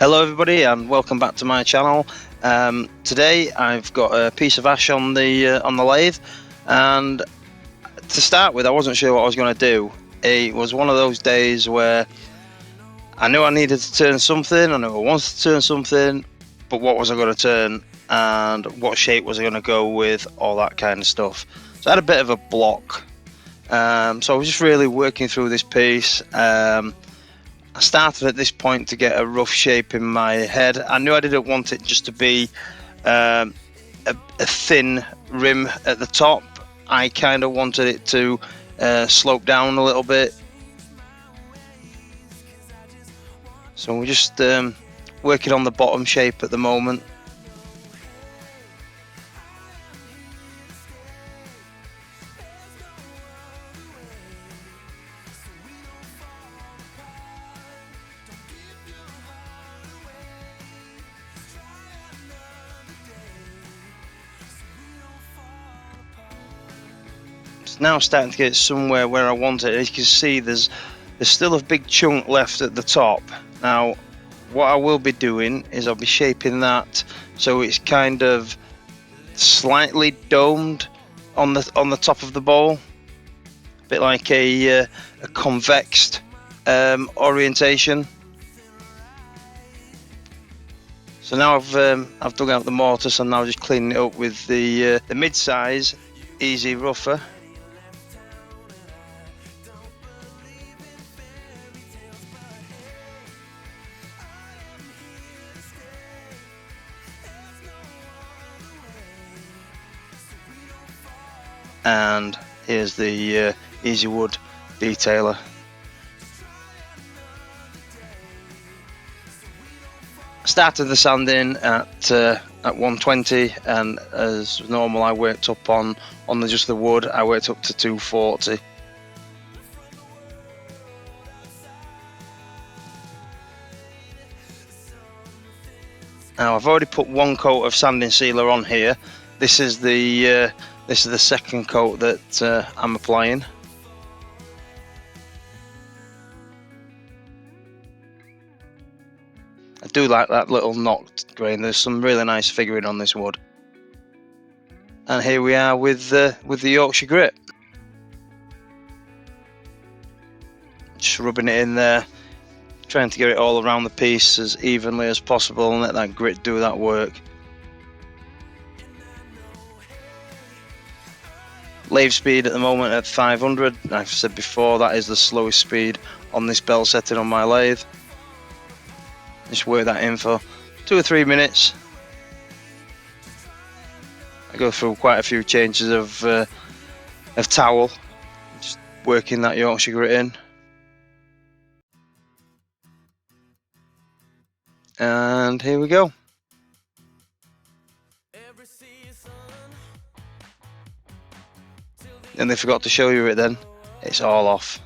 Hello everybody and welcome back to my channel. Today I've got a piece of ash on the lathe, and to start with I wasn't sure what I was going to do. It was one of those days where I knew I needed to turn something, I knew I wanted to turn something, but what was I going to turn and what shape was I going to go with, all that kind of stuff. So I had a bit of a block, so I was just really working through this piece. I started at this point to get a rough shape in my head. I knew I didn't want it just to be a thin rim at the top. I kind of wanted it to slope down a little bit. So we're just working on the bottom shape at the moment. Now starting to get somewhere where I want it. As you can see, there's still a big chunk left at the top. Now what I will be doing is I'll be shaping that so it's kind of slightly domed on the top of the bowl, a bit like a convexed orientation. So now I've dug out the mortar, so I'm now just cleaning it up with the mid-size easy rougher. And here's the easy wood detailer. Started the sanding at 120, and as normal I worked up on just the wood. I worked up to 240. Now I've already put one coat of sanding sealer on here. This is the second coat that I'm applying. I do like that little knocked grain. There's some really nice figuring on this wood. And here we are with the Yorkshire Grit. Just rubbing it in there, trying to get it all around the piece as evenly as possible and let that grit do that work. Lathe speed at the moment at 500. I've said before, that is the slowest speed on this belt setting on my lathe. Just work that in for 2 or 3 minutes. I go through quite a few changes of towel, just working that Yorkshire Grit in. And here we go. And they forgot to show you it then. It's all off.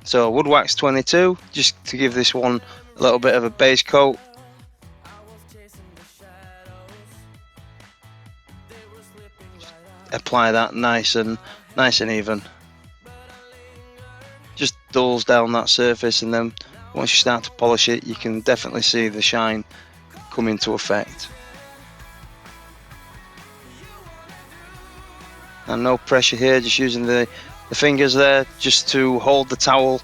So wood wax 22, just to give this one a little bit of a base coat. Apply that nice and even. Just dulls down that surface, and then once you start to polish it, you can definitely see the shine come into effect. And no pressure here, just using the fingers there just to hold the towel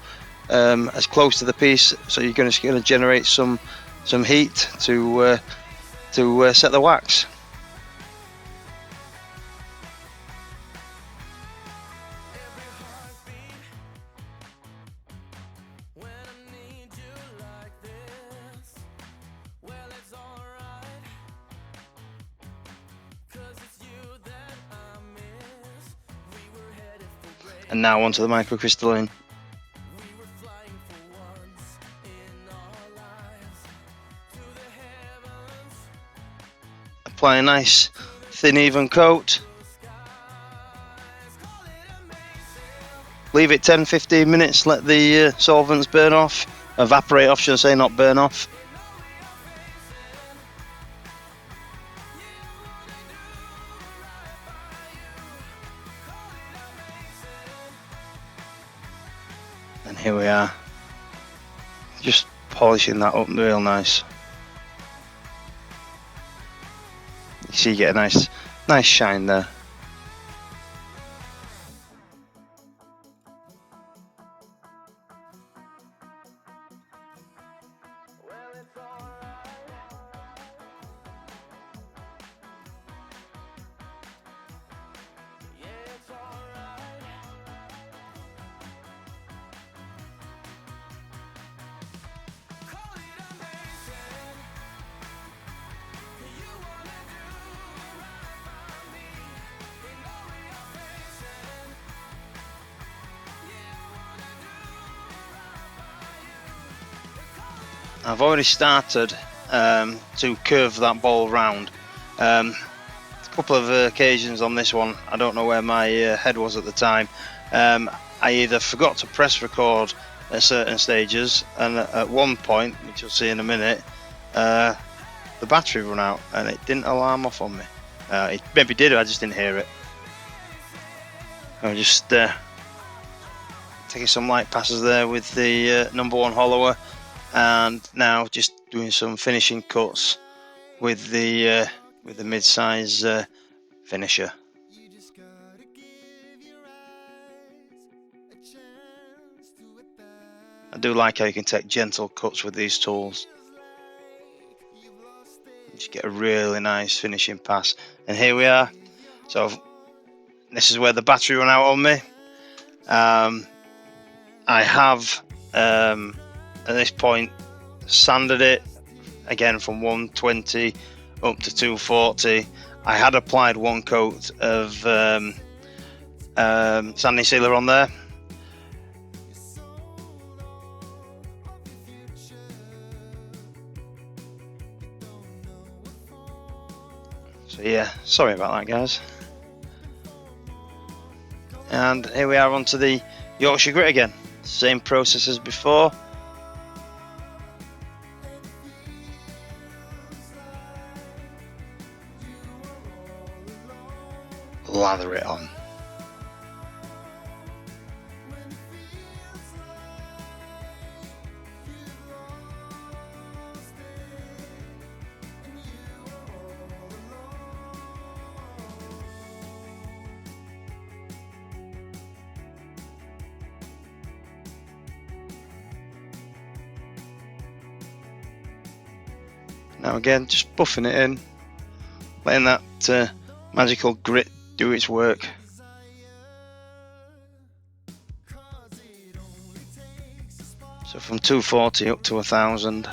as close to the piece, so you're going to generate some heat to set the wax. And now onto the microcrystalline. Apply a nice thin even coat. Leave it 10-15 minutes, let the solvents burn off, evaporate off should I say, not burn off. And here we are, just polishing that up real nice. You see you get a nice shine there. I've already started to curve that ball round. A couple of occasions on this one, I don't know where my head was at the time. I either forgot to press record at certain stages, and at one point, which you'll see in a minute, the battery ran out and it didn't alarm off on me. It maybe did, I just didn't hear it. I was just taking some light passes there with the number 1 hollower, and now just doing some finishing cuts with the mid-size finisher. I do like how you can take gentle cuts with these tools. Just get a really nice finishing pass. And here we are. So this is where the battery ran out on me. I have at this point sanded it again from 120 up to 240. I had applied 1 coat of sanding sealer on there. So yeah, sorry about that, guys. And here we are onto the Yorkshire Grit again. Same process as before. Lather it on. Now again, just buffing it in, letting that magical grit do its work. So from 240 up to 1000.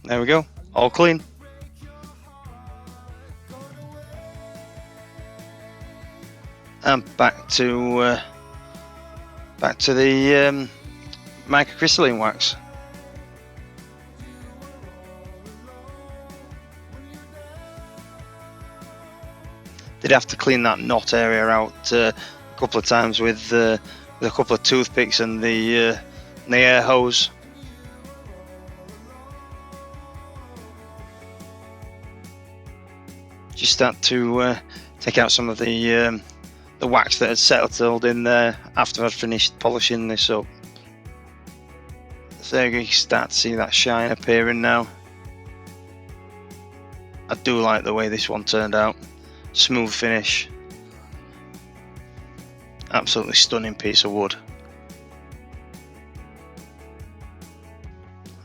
There we go, all clean. And back to the microcrystalline wax. Did have to clean that knot area out a couple of times with a couple of toothpicks and the air hose. Just start to take out some of the wax that had settled in there after I'd finished polishing this up. So there you start to see that shine appearing now. I do like the way this one turned out. Smooth finish. Absolutely stunning piece of wood.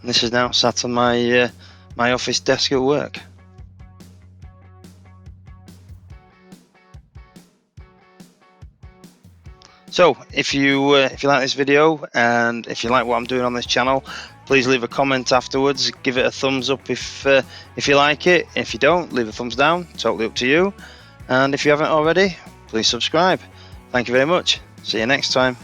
And this is now sat on my my office desk at work. So if you like this video, and if you like what I'm doing on this channel, please leave a comment afterwards. Give it a thumbs up if you like it. If you don't, leave a thumbs down. Totally up to you. And if you haven't already, please subscribe. Thank you very much. See you next time.